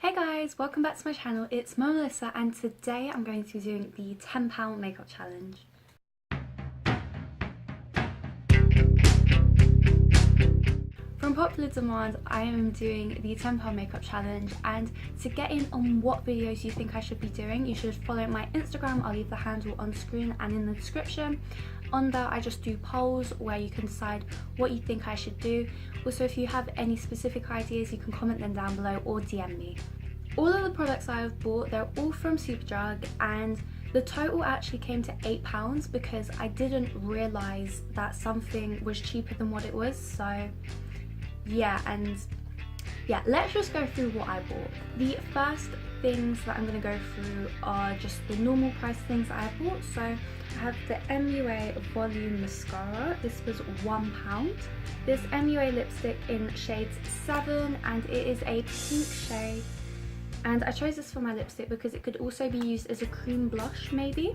Hey guys, welcome back to my channel. It's MMMellissa and today I'm going to be doing the £10 makeup challenge. From popular demand, I am doing the £10 makeup challenge, and to get in on what videos you think I should be doing, you should follow my Instagram. I'll leave the handle on screen and in the description. On there I just do polls where you can decide what you think I should do. Also, if you have any specific ideas, you can comment them down below or DM me. All of the products I have bought, they're all from Superdrug, and the total actually came to £8 because I didn't realise that something was cheaper than what it was. So yeah, let's just go through what I bought. The first things that I'm going to go through are just the normal price things that I bought. So I have the MUA Volume Mascara. This was £1. This MUA lipstick in shades 7, and it is a pink shade. And I chose this for my lipstick because it could also be used as a cream blush maybe.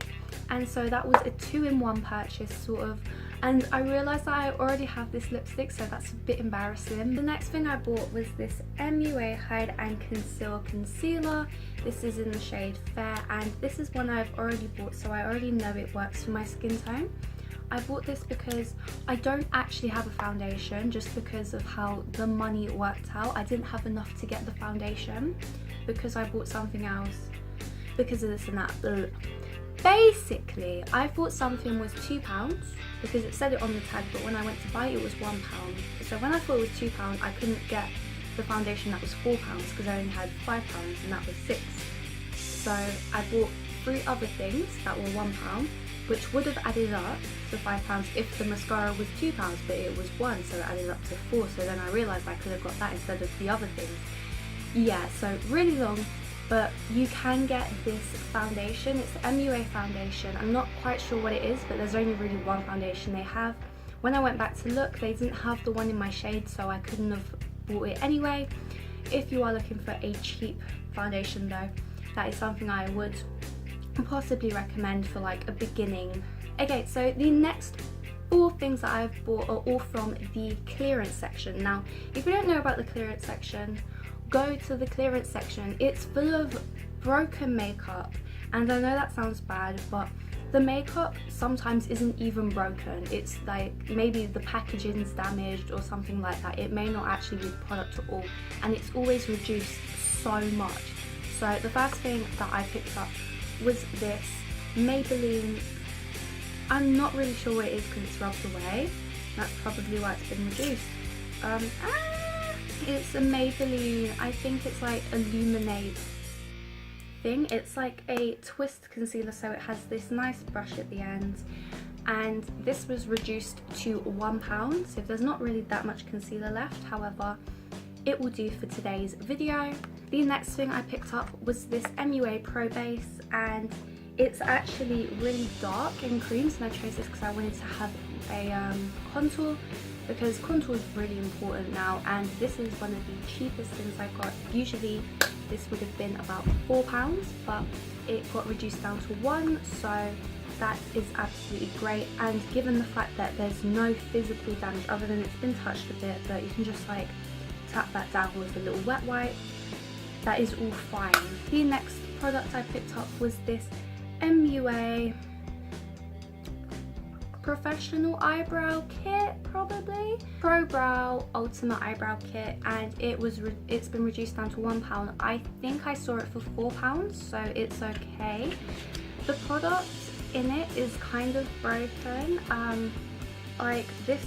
And so that was a 2-in-1 purchase sort of. And I realised that I already have this lipstick, so that's a bit embarrassing. The next thing I bought was this MUA Hide and Conceal Concealer. This is in the shade Fair, and this is one I've already bought, so I already know it works for my skin tone. I bought this because I don't actually have a foundation, just because of how the money worked out. I didn't have enough to get the foundation because I bought something else because of this and that. Ugh. Basically, I thought something was £2 because it said it on the tag, but when I went to buy it, it was £1. So when I thought it was £2, I couldn't get the foundation that was £4 because I only had £5 and that was £6. So I bought 3 other things that were £1, which would have added up to £5 if the mascara was £2, but it was 1, so it added up to 4. So then I realised I could have got that instead of the other things. Yeah, so really long, but you can get this foundation. It's the MUA foundation. I'm not quite sure what it is, but there's only really one foundation they have. When I went back to look, they didn't have the one in my shade, so I couldn't have bought it anyway. If you are looking for a cheap foundation though, that is something I would possibly recommend for like a beginning. Okay, so the next 4 things that I've bought are all from the clearance section. Now, if you don't know about the clearance section, go to the clearance section. It's full of broken makeup, and I know that sounds bad, but the makeup sometimes isn't even broken. It's like maybe the packaging's damaged or something like that. It may not actually be the product at all, and it's always reduced so much. So the first thing that I picked up was this Maybelline. I'm not really sure what it is because it's rubbed away. That's probably why it's been reduced. It's a Maybelline, I think it's like Illuminate thing. It's like a twist concealer, so it has this nice brush at the end, and this was reduced to £1, so there's not really that much concealer left. However, it will do for today's video. The next thing I picked up was this MUA Pro Base, and it's actually really dark in creams, and I chose this because I wanted to have a contour, because contour is really important now, and this is one of the cheapest things I got. Usually this would have been about £4, but it got reduced down to 1, so that is absolutely great. And given the fact that there's no physical damage other than it's been touched a bit, but you can just like tap that down with a little wet wipe, that is all fine. The next product I picked up was this MUA Professional Eyebrow Kit, probably Pro Brow Ultimate Eyebrow Kit, and it's been reduced down to £1. I think I saw it for £4, so it's okay. The product in it is kind of broken. Like this,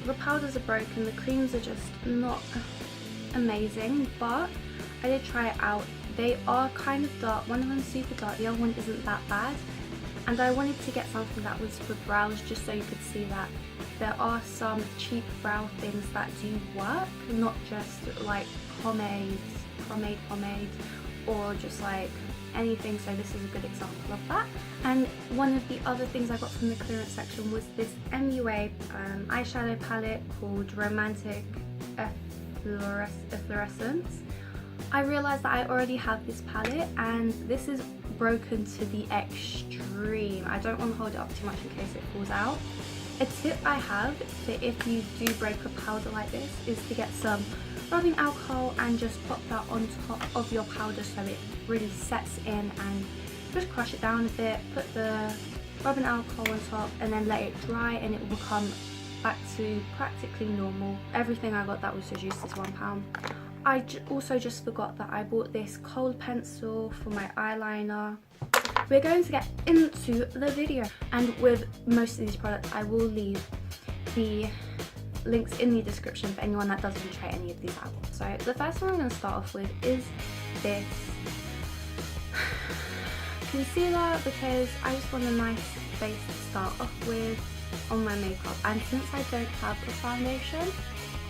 the powders are broken, the creams are just not amazing, but I did try it out. They are kind of dark. One of them's super dark, the other one isn't that bad. And I wanted to get something that was for brows, just so you could see that there are some cheap brow things that do work, not just like pomade, or just like anything. So this is a good example of that. And one of the other things I got from the clearance section was this MUA eyeshadow palette called Romantic Efflorescence. I realised that I already have this palette, and this is broken to the extreme. I don't want to hold it up too much in case it falls out. A tip I have for if you do break a powder like this is to get some rubbing alcohol and just pop that on top of your powder so it really sets in, and just crush it down a bit, put the rubbing alcohol on top and then let it dry, and it will become back to practically normal. Everything I got that was reduced is £1. I also just forgot that I bought this cold pencil for my eyeliner. We're going to get into the video, and with most of these products I will leave the links in the description for anyone that doesn't try any of these out. So the first one I'm going to start off with is this concealer, because I just want a nice base to start off with on my makeup, and since I don't have a foundation,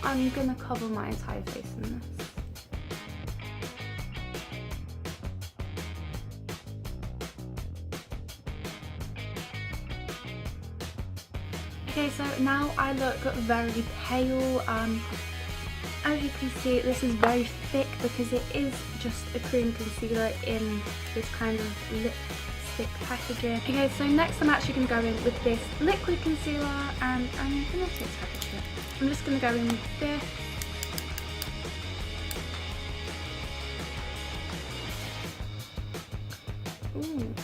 I'm going to cover my entire face in this. Okay, so now I look very pale. As you can see, this is very thick because it is just a cream concealer in this kind of lipstick packaging. Okay, so next I'm actually going to go in with this liquid concealer, and I'm going to take it. I'm just going to go in with this. Ooh.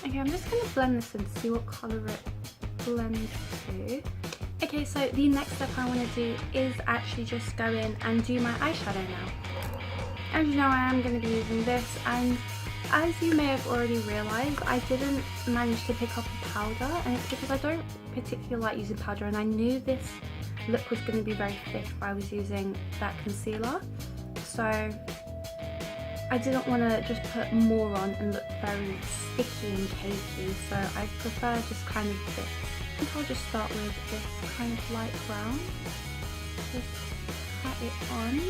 Okay, I'm just going to blend this and see what colour it blends to. Okay, so the next step I want to do is actually just go in and do my eyeshadow now. As you know, I am going to be using this, and as you may have already realised, I didn't manage to pick up a powder, and it's because I don't particularly like using powder, and I knew this look was going to be very thick if I was using that concealer. So I didn't want to just put more on and look very sticky and cakey, so I prefer just kind of this. I think I'll just start with this kind of light brown. Just pat it on.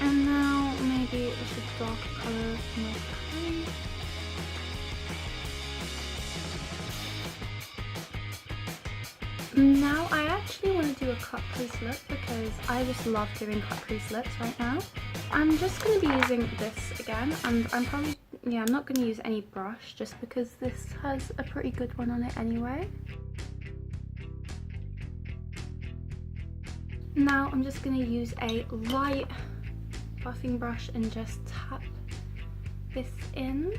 And now maybe it's a darker colour for my crease. Now I actually want to do a cut crease look because I just love doing cut crease looks right now. I'm just going to be using this again, and I'm not going to use any brush just because this has a pretty good one on it anyway. Now I'm just going to use a light buffing brush and just tap this in.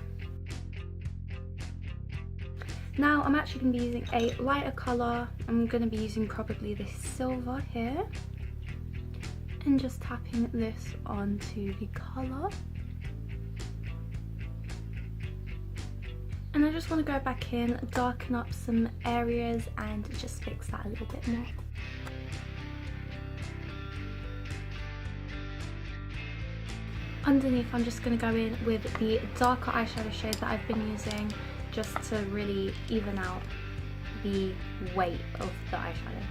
Now I'm actually going to be using a lighter colour. I'm going to be using probably this silver here, and just tapping this onto the colour. And I just want to go back in, darken up some areas and just fix that a little bit more. Underneath I'm just going to go in with the darker eyeshadow shade that I've been using, just to really even out the weight of the eyeshadow.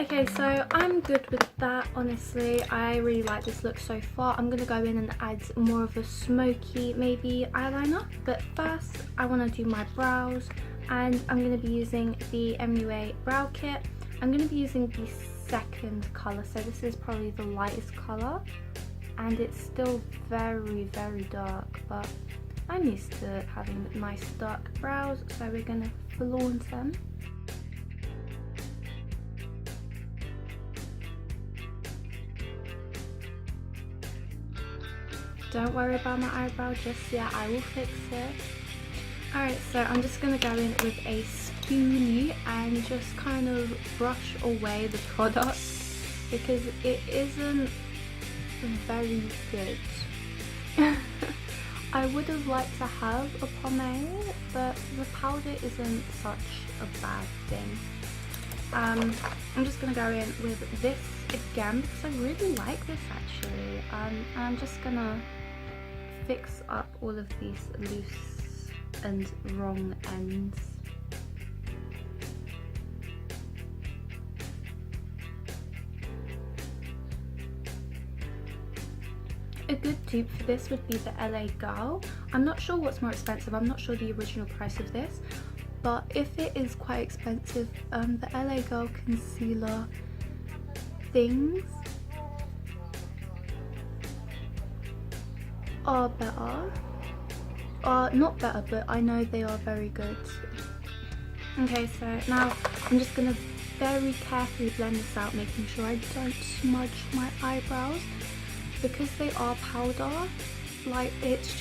Okay, so I'm good with that, honestly. I really like this look so far. I'm going to go in and add more of a smoky, maybe eyeliner. But first, I want to do my brows, and I'm going to be using the MUA Brow Kit. I'm going to be using the second colour, so this is probably the lightest colour. And it's still very, very dark, but I'm used to having nice dark brows, so we're going to flaunt them. Don't worry about my eyebrow just yet, I will fix it. Alright, so I'm just going to go in with a spoolie and just kind of brush away the product because it isn't very good. I would have liked to have a pomade, but the powder isn't such a bad thing. I'm just going to go in with this again because I really like this actually. And I'm just going to fix up all of these loose and wrong ends. A good dupe for this would be the LA Girl. I'm not sure what's more expensive. I'm not sure the original price of this, but if it is quite expensive, the LA Girl concealer things are better. are not better, but I know they are very good. Okay, so now I'm just gonna very carefully blend this out, making sure I don't smudge my eyebrows, because they are powder. Like, it's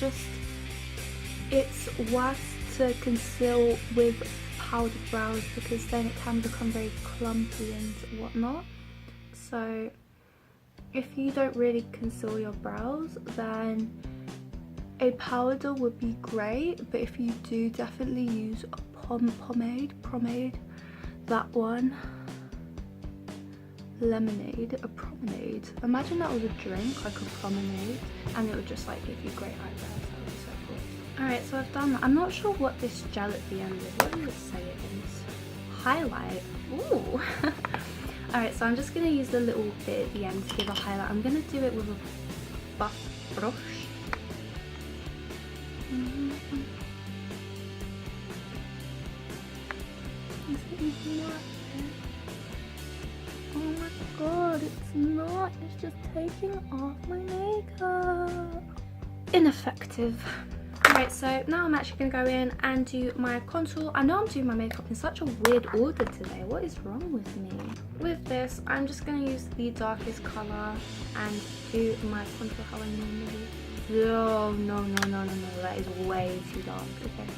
worse to conceal with powdered brows, because then it can become very clumpy and whatnot. So if you don't really conceal your brows, then a powder would be great, but if you do, definitely use a pomade, that one. Lemonade, a promenade. Imagine that was a drink, like a promenade, and it would just like give you great eyebrows. That would be so cool. Alright, so I've done that. I'm not sure what this gel at the end is. What does it say it is? Highlight. Ooh. Alright, so I'm just going to use the little bit at the end to give a highlight. I'm going to do it with a buff brush. Oh my god, it's not. It's just taking off my makeup. Ineffective. Alright, so now I'm actually going to go in and do my contour. I know I'm doing my makeup in such a weird order today. What is wrong with me? With this, I'm just going to use the darkest colour and do my contour how I normally do. Oh, no, that is way too dark. Okay.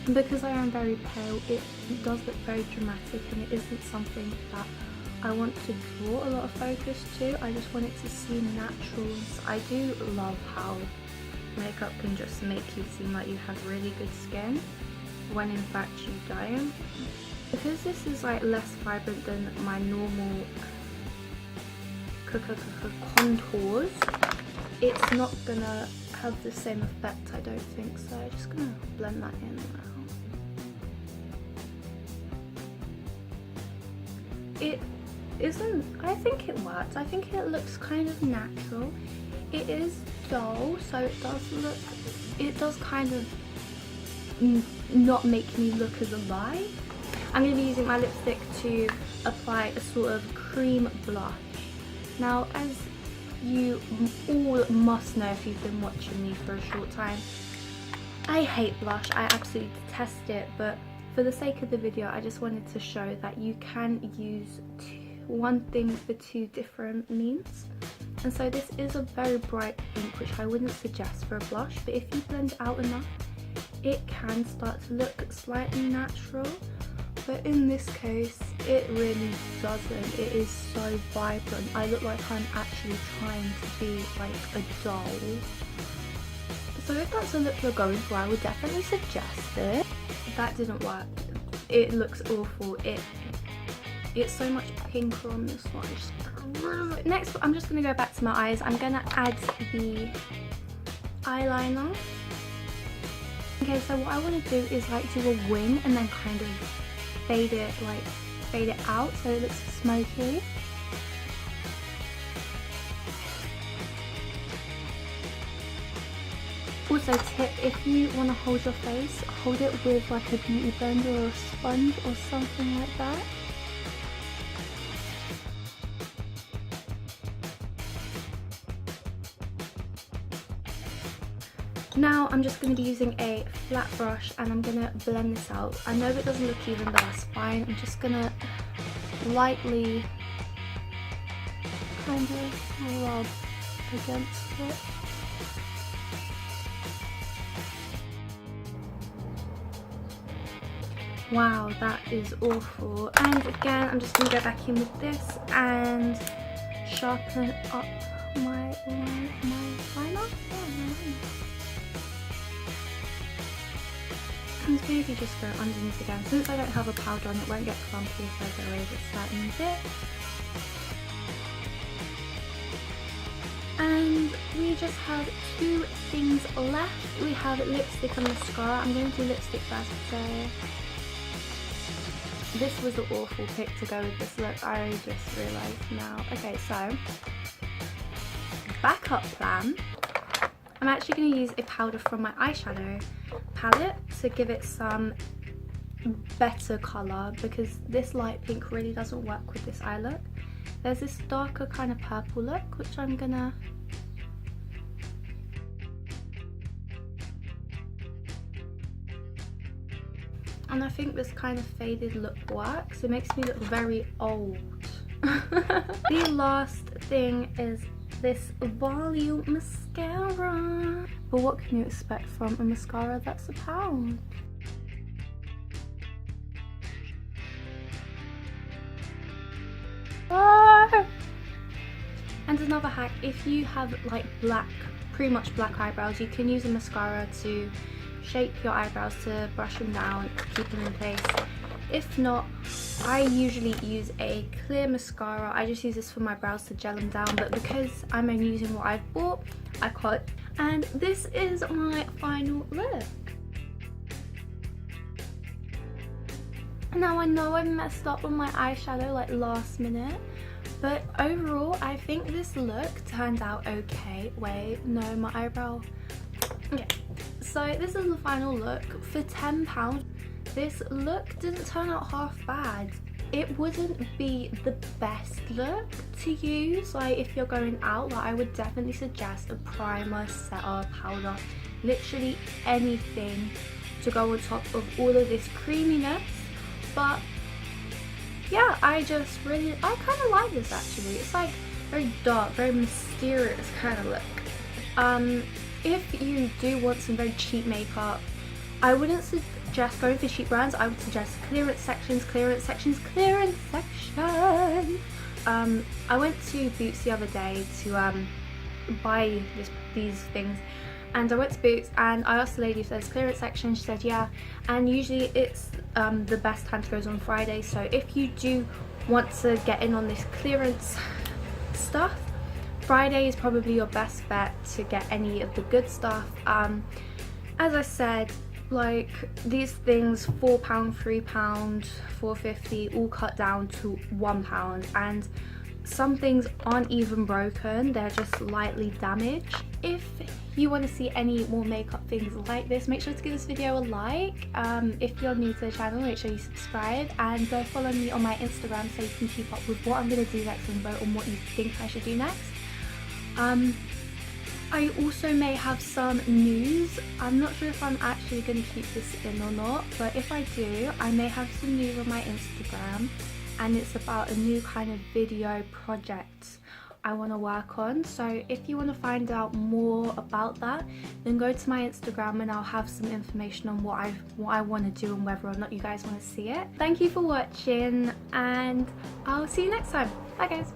And because I am very pale, it does look very dramatic, and it isn't something that I want to draw a lot of focus to. I just want it to seem natural. I do love how makeup can just make you seem like you have really good skin when in fact you don't. Because this is like less vibrant than my normal contours, it's not gonna have the same effect, I don't think. So I'm just gonna blend that in now. It isn't, I think it works. I think it looks kind of natural. It is dull, so it does kind of not make me look as alive. I'm going to be using my lipstick to apply a sort of cream blush. Now, as you all must know if you've been watching me for a short time, I hate blush. I absolutely detest it, but for the sake of the video, I just wanted to show that you can use one thing for two different means. And so this is a very bright pink, which I wouldn't suggest for a blush, but if you blend out enough, it can start to look slightly natural. But in this case, it really doesn't. It is so vibrant. I look like I'm actually trying to be like a doll. So if that's a look you're going for, I would definitely suggest it. That didn't work. It looks awful. It's so much pinker on this one. Next, I'm just going to go back to my eyes. I'm going to add the eyeliner. Okay, so what I want to do is like do a wing and then kind of fade it out so it looks smoky. Also tip, if you want to hold your face, hold it with like a beauty blender or a sponge or something like that. Now I'm just going to be using a flat brush and I'm going to blend this out. I know it doesn't look even, but that's fine. I'm just going to lightly kind of rub against it. Wow, that is awful. And again, I'm just going to go back in with this and sharpen up my liner. And maybe just go underneath again. Since I don't have a powder on, it won't get clumpy if I go over certain bits. And we just have two things left. We have lipstick and mascara. I'm going to do lipstick first, so this was an awful pick to go with this look, I just realised now. Okay, so backup plan. I'm actually going to use a powder from my eyeshadow palette to give it some better colour, because this light pink really doesn't work with this eye look. There's this darker kind of purple look, which I'm gonna and I think this kind of faded look works. It makes me look very old. The last thing is this volume mascara. But what can you expect from a mascara that's £1? Ah! And another hack, if you have like pretty much black eyebrows, you can use a mascara to shape your eyebrows, to brush them down, keep them in place. If not, I usually use a clear mascara. I just use this for my brows to gel them down, but because I'm only using what I've bought, I can't. And this is my final look. Now I know I messed up on my eyeshadow like last minute, but overall I think this look turned out okay. Wait, no, my eyebrow. Okay, so this is the final look. For £10, this look didn't turn out half bad. It wouldn't be the best look to use like if you're going out. Like I would definitely suggest a primer, setter, powder, literally anything to go on top of all of this creaminess. But yeah, I kind of like this actually. It's like very dark, very mysterious kind of look. If you do want some very cheap makeup, I wouldn't suggest going for cheap brands. I would suggest clearance sections. I went to Boots the other day to buy these things, and I went to Boots and I asked the lady if there's clearance section. She said yeah, and usually it's the best time to go is on Friday. So if you do want to get in on this clearance stuff, Friday is probably your best bet to get any of the good stuff. As I said, like these things, £4, £3, £4.50, all cut down to £1, and some things aren't even broken, they're just lightly damaged. If you want to see any more makeup things like this, make sure to give this video a like. If you're new to the channel, make sure you subscribe and go follow me on my Instagram so you can keep up with what I'm going to do next and vote on what you think I should do next. I also may have some news. I'm not sure if I'm actually going to keep this in or not, but if I do, I may have some news on my Instagram, and it's about a new kind of video project I want to work on. So if you want to find out more about that, then go to my Instagram and I'll have some information on what I want to do and whether or not you guys want to see it. Thank you for watching, and I'll see you next time. Bye guys.